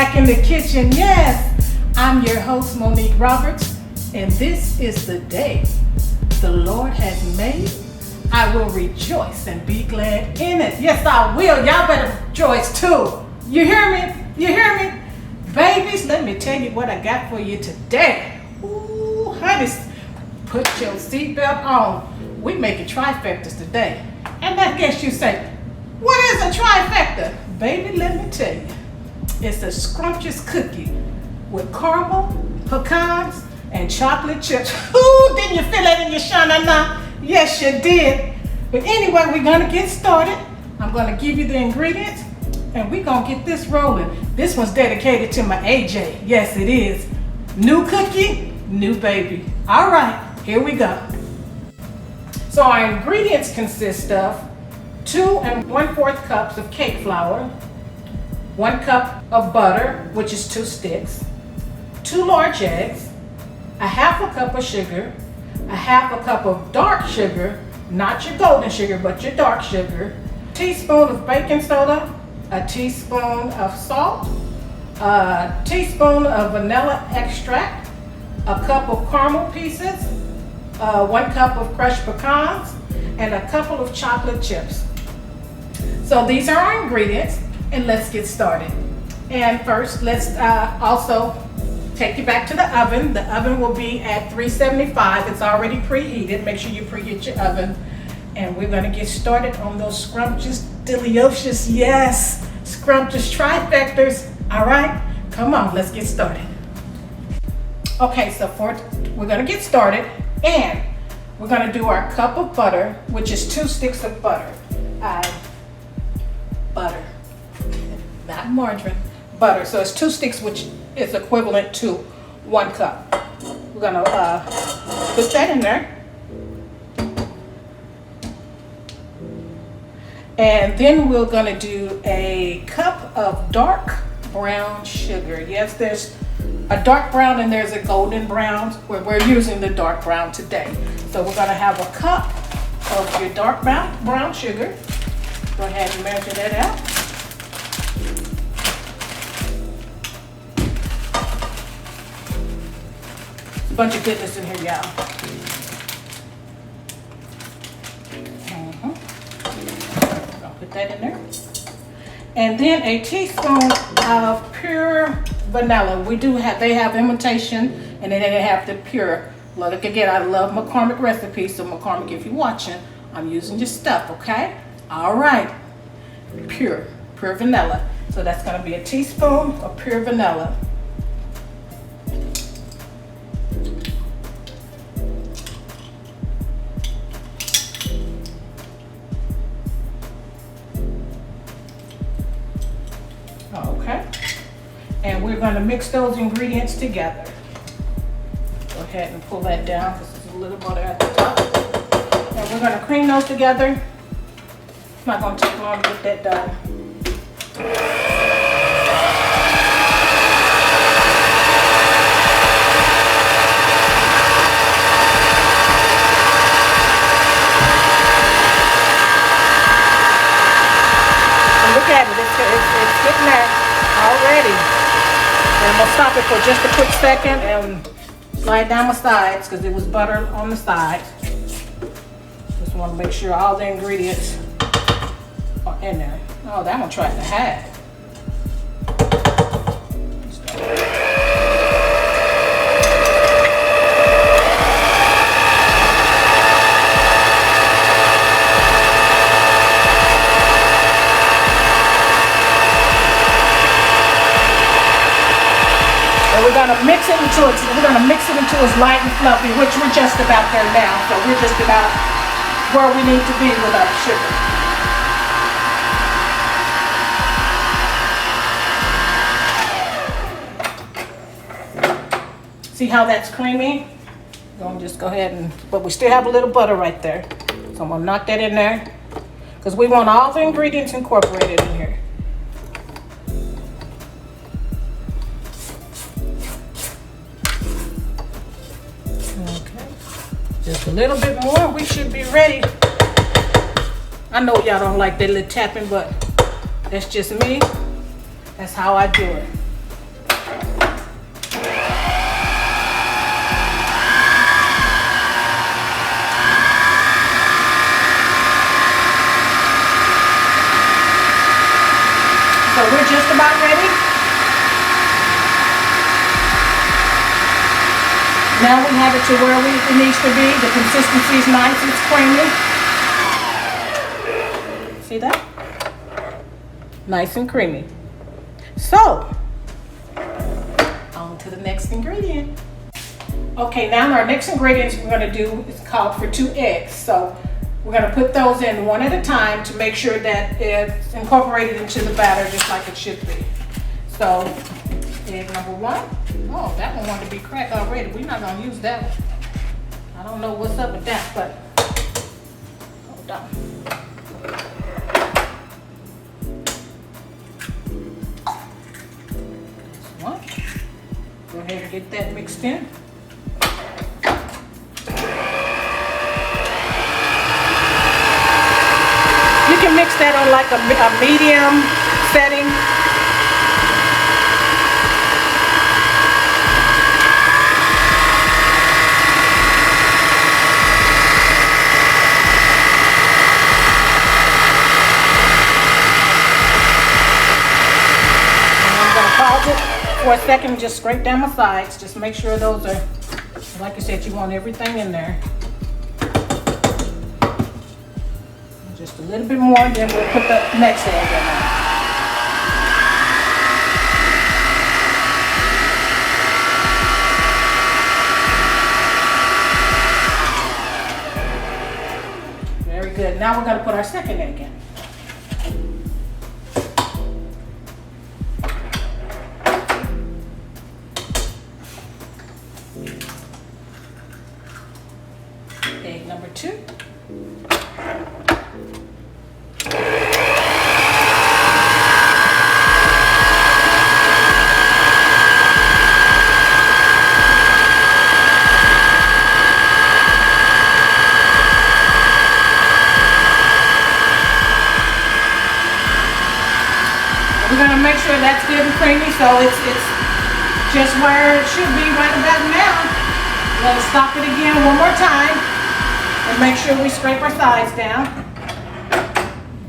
back in the kitchen. Yes, I'm your host, Monique Roberts, and this is the day the Lord has made. I will rejoice and be glad in it. Yes, I will. Y'all better rejoice too. You hear me? You hear me? Babies, let me tell you what I got for you today. Ooh, honey, put your seatbelt on. We making trifectas today. And I guess you say, what is a trifecta? Baby, let me tell you. It's a scrumptious cookie with caramel, pecans, and chocolate chips. Ooh, didn't you feel that in your shana? Yes, you did. But anyway, we're gonna get started. I'm gonna give you the ingredients and we're gonna get this rolling. This one's dedicated to my AJ. Yes, it is. New cookie, new baby. All right, here we go. So our ingredients consist of 2 1/4 cups of cake flour, 1 cup of butter, which is 2 sticks, 2 large eggs, a 1/2 cup of sugar, a 1/2 cup of dark sugar, not your golden sugar, but your dark sugar, a teaspoon of baking soda, a teaspoon of salt, a teaspoon of vanilla extract, a cup of caramel pieces, 1 cup of crushed pecans, and a couple of chocolate chips. So these are our ingredients, and let's get started. And first, let's also take you back to the oven. The oven will be at 375. It's already preheated. Make sure you preheat your oven. And we're gonna get started on those scrumptious, delicious, yes, scrumptious trifectas. All right, come on, let's get started. Okay, so we're gonna get started, and we're gonna do our cup of butter, which is 2 sticks of butter. Butter, not margarine, butter. So it's 2 sticks, which is equivalent to 1 cup. We're gonna put that in there. And then we're gonna do a cup of dark brown sugar. Yes, there's a dark brown and there's a golden brown, where we're using the dark brown today. So we're gonna have a cup of your dark brown sugar. Go ahead and measure that out. A bunch of goodness in here, y'all. I'll put that in there. And then a teaspoon of pure vanilla. They have imitation, and then they have the pure. Look again, I love McCormick recipes, so McCormick, if you're watching, I'm using your stuff, okay? All right, pure vanilla. So that's gonna be a teaspoon of pure vanilla. Okay, and we're gonna mix those ingredients together. Go ahead and pull that down because there's a little butter at the top. And we're gonna cream those together. It's not gonna take long to get that done. And look at it, it's getting there already. And I'm gonna stop it for just a quick second and slide down my sides because it was butter on the sides. Just want to make sure all the ingredients are in there. Oh, that one tried to hide. And we're gonna mix it until it's light and fluffy, which we're just about there now. So we're just about where we need to be with our sugar. See how that's creamy? I'm gonna just go ahead but we still have a little butter right there. So I'm gonna knock that in there because we want all the ingredients incorporated in here. Just a little bit more, we should be ready. I know y'all don't like that little tapping, but that's just me. That's how I do it. Now we have it to where it needs to be. The consistency is nice, it's creamy. See that? Nice and creamy. So, on to the next ingredient. Okay, now our next ingredients we're going to do is called for 2 eggs. So we're going to put those in one at a time to make sure that it's incorporated into the batter just like it should be. So egg number 1. Oh, that one wanted to be cracked already. We're not going to use that one. I don't know what's up with that, but hold on. This one. Go ahead and get that mixed in. You can mix that on like a medium setting. And I'm going to pause it for a second and just scrape down my sides. Just make sure those are, like I said, you want everything in there. Just a little bit more, then we'll put the next egg in there. Very good. Now we're going to put our second egg in. Egg number 2. That's good and creamy, so it's just where it should be right about now. Let us stop it again one more time and make sure we scrape our sides down.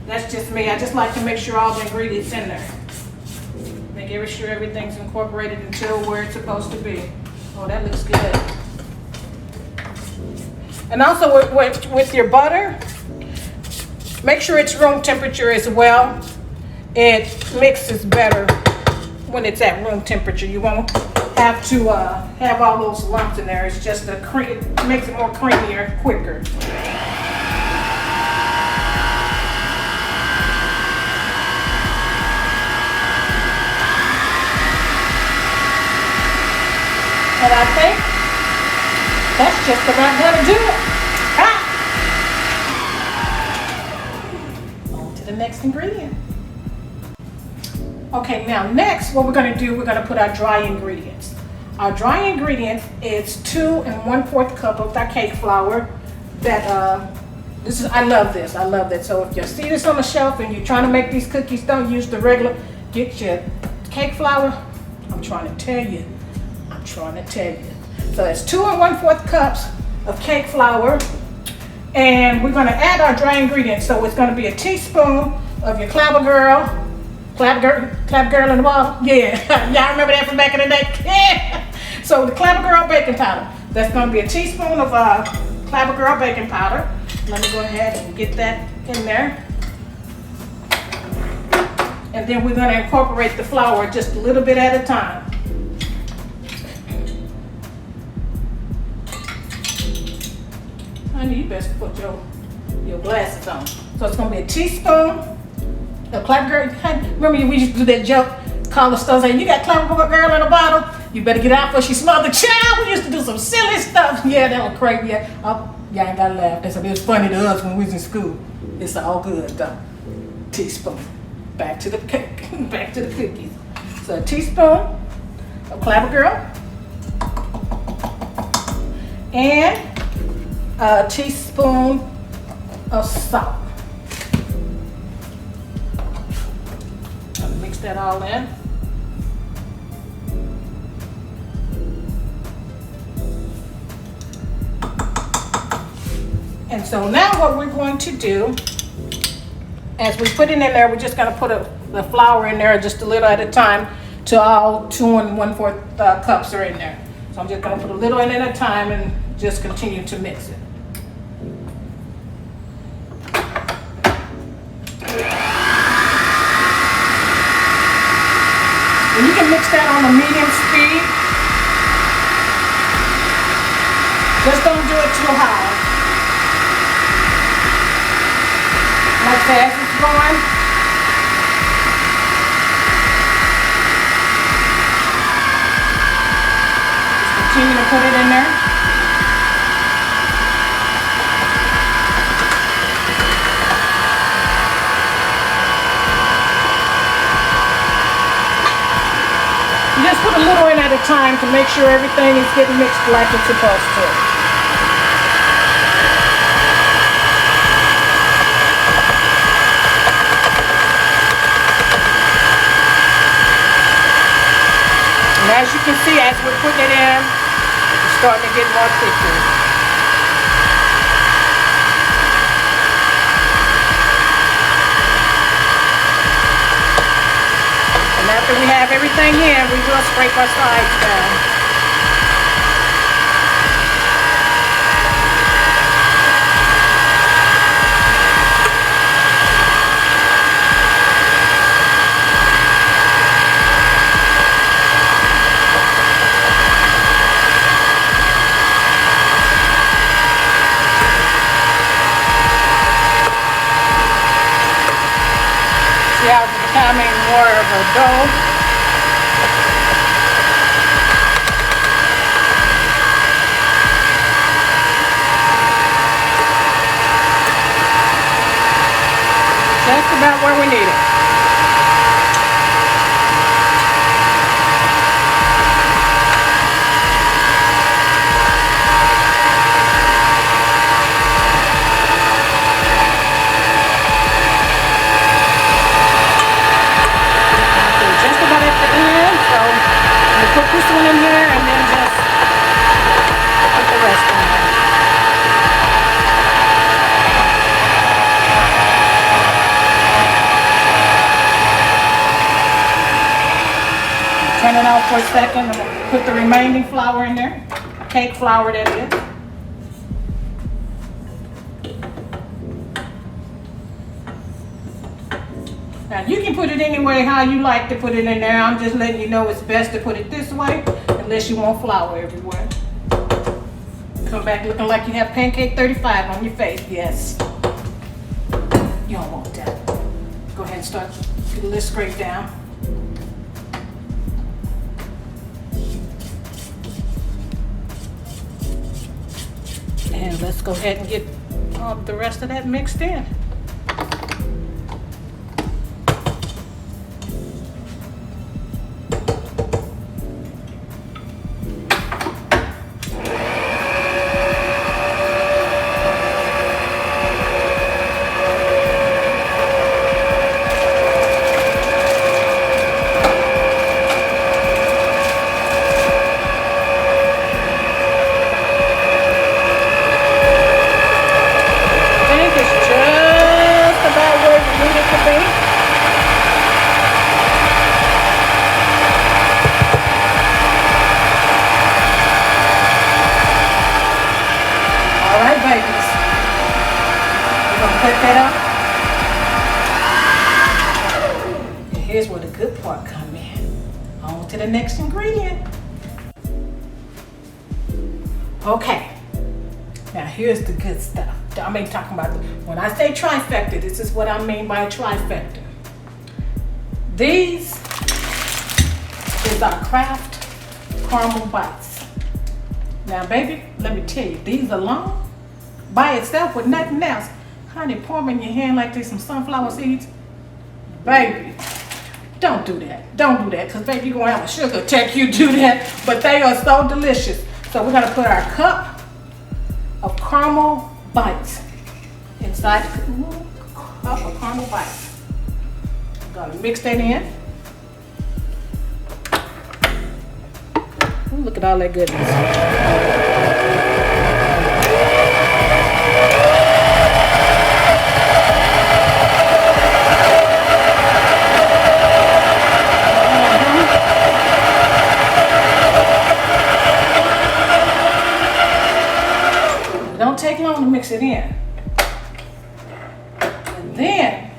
That's just me. I just like to make sure all the ingredients in there. Make sure everything's incorporated until where it's supposed to be. Oh, that looks good. And also with your butter, make sure it's room temperature as well. It mixes better when it's at room temperature. You won't have to have all those lumps in there. It's just it makes it more creamier quicker. And I think that's just about gonna do it. On to the next ingredient. Okay, now next what we're going to do, we're going to put our dry ingredients. Our dry ingredients is 2 1/4 cup of that cake flour. I love this. I love that. So if you see this on the shelf and you're trying to make these cookies, don't use the regular. Get your cake flour. I'm trying to tell you. So that's 2 1/4 cups of cake flour, and we're going to add our dry ingredients. So it's going to be a teaspoon of your Clabber girl in the bottle. Yeah, y'all remember that from back in the day? Yeah. So the Clabber girl baking powder. That's going to be a teaspoon of Clabber girl baking powder. Let me go ahead and get that in there. And then we're going to incorporate the flour just a little bit at a time. Honey, you best put your glasses on. So it's going to be a teaspoon of Clabber girl. Remember we used to do that joke, call the store saying, you got Clabber girl in a bottle? You better get out before she smells the child. We used to do some silly stuff. Yeah, that was crazy. Yeah, y'all ain't gotta laugh. It was funny to us when we was in school. It's all good though. Teaspoon. Back to the cake. Back to the cookies. So a teaspoon of Clabber girl. And a teaspoon of salt. I'll mix that all in. And so now what we're going to do, as we put it in there, we're just going to put the flour in there just a little at a time till all 2 1/4 cups are in there. So I'm just gonna put a little in at a time and just continue to mix it. And you can mix that on a medium speed. Just don't do it too high. Like that, as it's going. Just continue to put it in there. You just put a little in at a time to make sure everything is getting mixed like it's supposed to. And as you can see, as we're putting it in, it's starting to get more thicker. And after we have everything in, we will scrape our sides down. See how it's becoming more of a dough. Just about where we need it. Just about at the end, so we'll put this one in here and then just put the rest in there. Turn it off for a second and put the remaining flour in there. Cake flour, that is. Now you can put it any way how you like to put it in there. I'm just letting you know it's best to put it this way unless you want flour everywhere. Come back looking like you have pancake 35 on your face. Yes. You don't want that. Go ahead and start get a little scrape down. And let's go ahead and get the rest of that mixed in. Here's where the good part comes in. On to the next ingredient. Okay, now here's the good stuff. I mean, talking about, when I say trifecta, this is what I mean by a trifecta. These is our Kraft caramel bites. Now baby, let me tell you, these alone, by itself with nothing else, honey, pour them in your hand like there's some sunflower seeds. Baby, don't do that. Don't do that, because baby, you're gonna have a sugar attack. You do that, but they are so delicious. So we're gonna put our cup of caramel bites inside the cup of caramel bites. I'm gonna mix that in. Ooh, look at all that goodness. mix it in. And then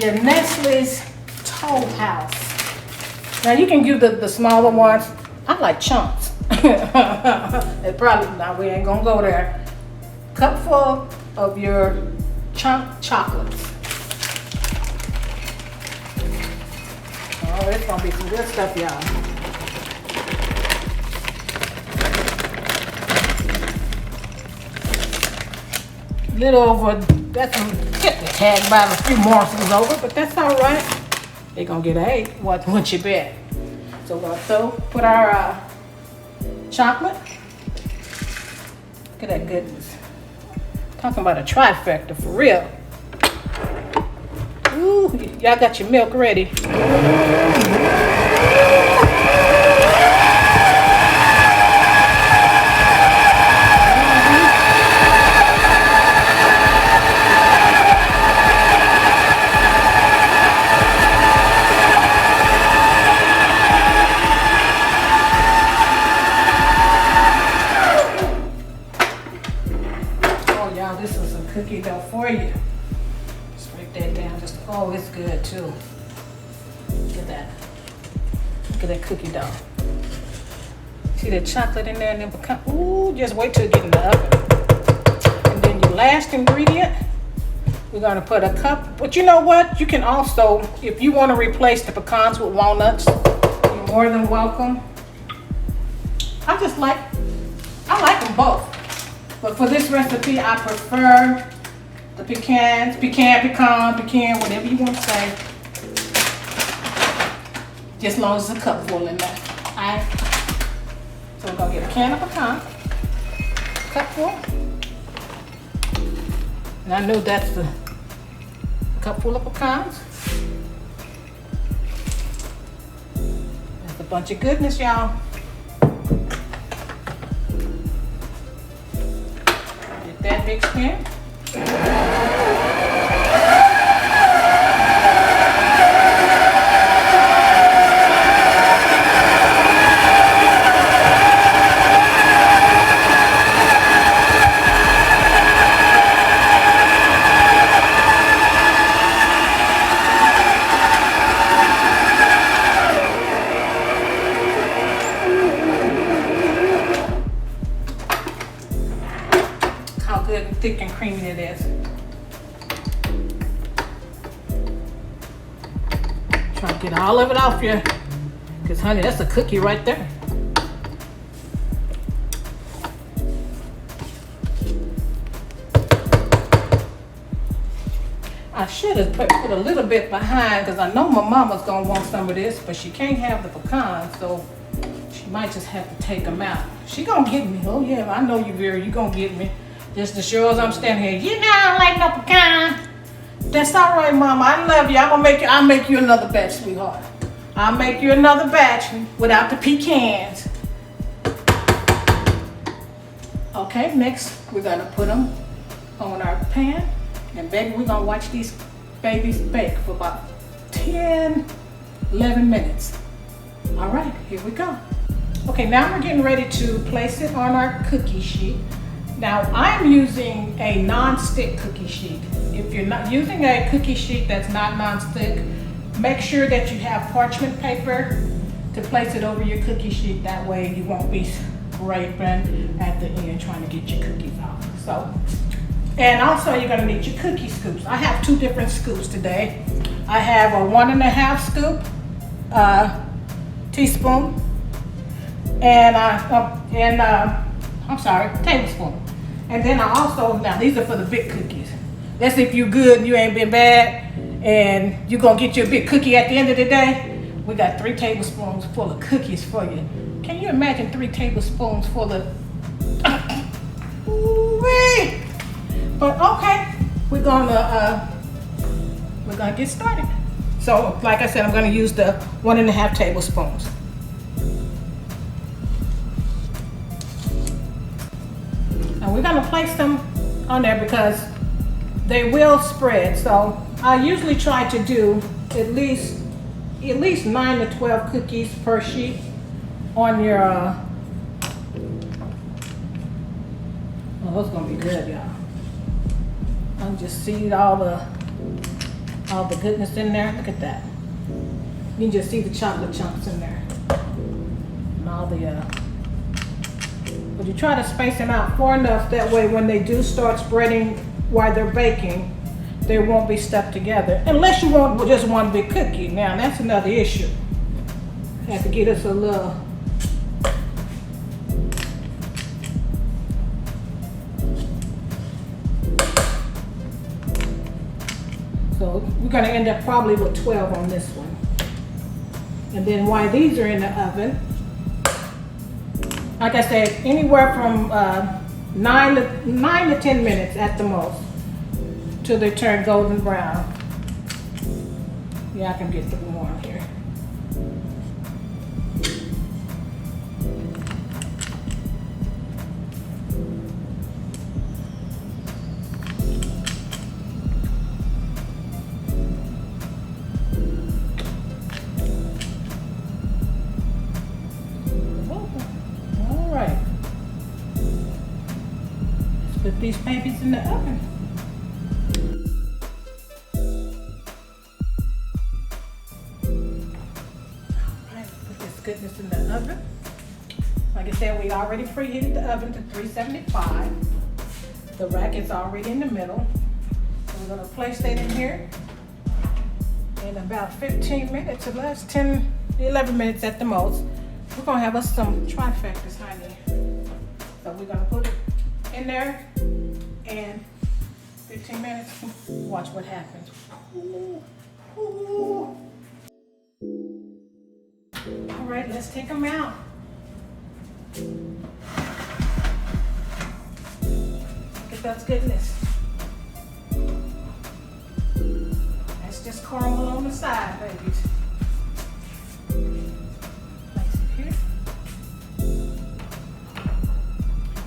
your Nestle's Toll House. Now you can do the smaller ones. I like chunks. It probably, now we ain't gonna go there. Cup full of your chunk chocolates. Oh, it's gonna be some good stuff, y'all. Little over, that's get the tag by a few morsels over, but that's all right. They're gonna get a what you bet. So we're gonna put our chocolate. Look at that goodness. Talking about a trifecta for real. Ooh, y'all got your milk ready. This is a cookie dough for you. Just break that down. Oh, it's good too. Look at that. Look at that cookie dough. See the chocolate in there and then pecan. Ooh, just wait till it get in the oven. And then your last ingredient, we're gonna put a cup. But you know what? You can also, if you want to replace the pecans with walnuts, you're more than welcome. I like them both. But for this recipe, I prefer the pecans, pecan, whatever you want to say. Just as long as it's a cup full in there. Alright. So we're gonna get a can of pecan, cup full. And I know that's the cup full of pecans. That's a bunch of goodness, y'all. That mixed in. Good and thick and creamy it is. Try to get all of it off here, because honey, that's a cookie right there. I should have put a little bit behind, because I know my mama's gonna want some of this, but she can't have the pecans, so she might just have to take them out. She gonna get me. Oh yeah, I know you, Vera. You gonna get me. Just as sure as I'm standing here, you know I don't like no pecan. That's all right, Mama. I love you. I'll make you another batch, sweetheart. I'll make you another batch without the pecans. Okay, next we're gonna put them on our pan, and baby, we're gonna watch these babies bake for about 10, 11 minutes. All right, here we go. Okay, now we're getting ready to place it on our cookie sheet. Now, I'm using a non-stick cookie sheet. If you're not using a cookie sheet that's not non-stick, make sure that you have parchment paper to place it over your cookie sheet. That way you won't be scraping at the end trying to get your cookies off. So, and also you're gonna need your cookie scoops. I have 2 different scoops today. I have a 1.5 scoop teaspoon tablespoon. And then I also, now these are for the big cookies. That's if you're good and you ain't been bad and you're gonna get your big cookie at the end of the day. We got 3 tablespoons full of cookies for you. Can you imagine 3 tablespoons full of, ooh-wee. But okay, we're gonna get started. So like I said, I'm gonna use the 1.5 tablespoons. And we're gonna place them on there because they will spread. So I usually try to do at least 9 to 12 cookies per sheet on your Oh, it's gonna be good, y'all. I can just see all the goodness in there. Look at that. You can just see the chocolate chunks in there. And all the but you try to space them out far enough that way when they do start spreading while they're baking, they won't be stuck together. Unless you want just one big cookie. Now that's another issue. Have to get us a little. So we're going to end up probably with 12 on this one. And then while these are in the oven, like I said, anywhere from 9 to 10 minutes at the most till they turn golden brown. Yeah, I can get the warm here. Put these babies in the oven. Alright, put this goodness in the oven. Like I said, we already preheated the oven to 375. The rack is already in the middle. So we're going to place that in here in about 15 minutes or less, 10, 11 minutes at the most. We're going to have us some trifectas, honey. So we're going to put it in there and 15 minutes. Watch what happens. Ooh, ooh. All right, let's take them out. Look at that goodness. That's just caramel on the side, babies. Place it here.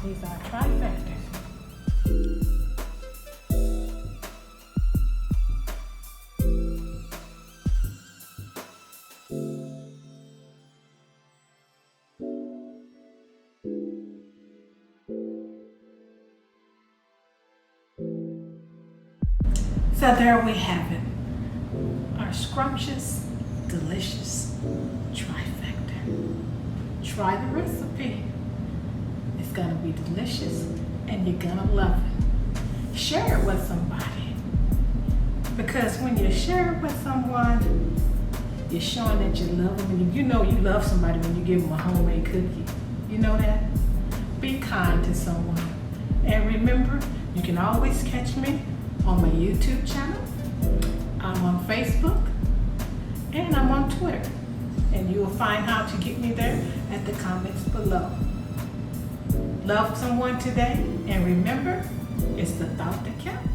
These are trifectas. So there we have it. Our scrumptious, delicious trifecta. Try the recipe. It's gonna be delicious and you're gonna love it. Share it with somebody. Because when you share it with someone, you're showing that you love them. And you know you love somebody when you give them a homemade cookie. You know that? Be kind to someone. And remember, you can always catch me on my YouTube channel. I'm on Facebook. And I'm on Twitter. And you'll find how to get me there at the comments below. Love someone today, and remember, it's the thought that counts.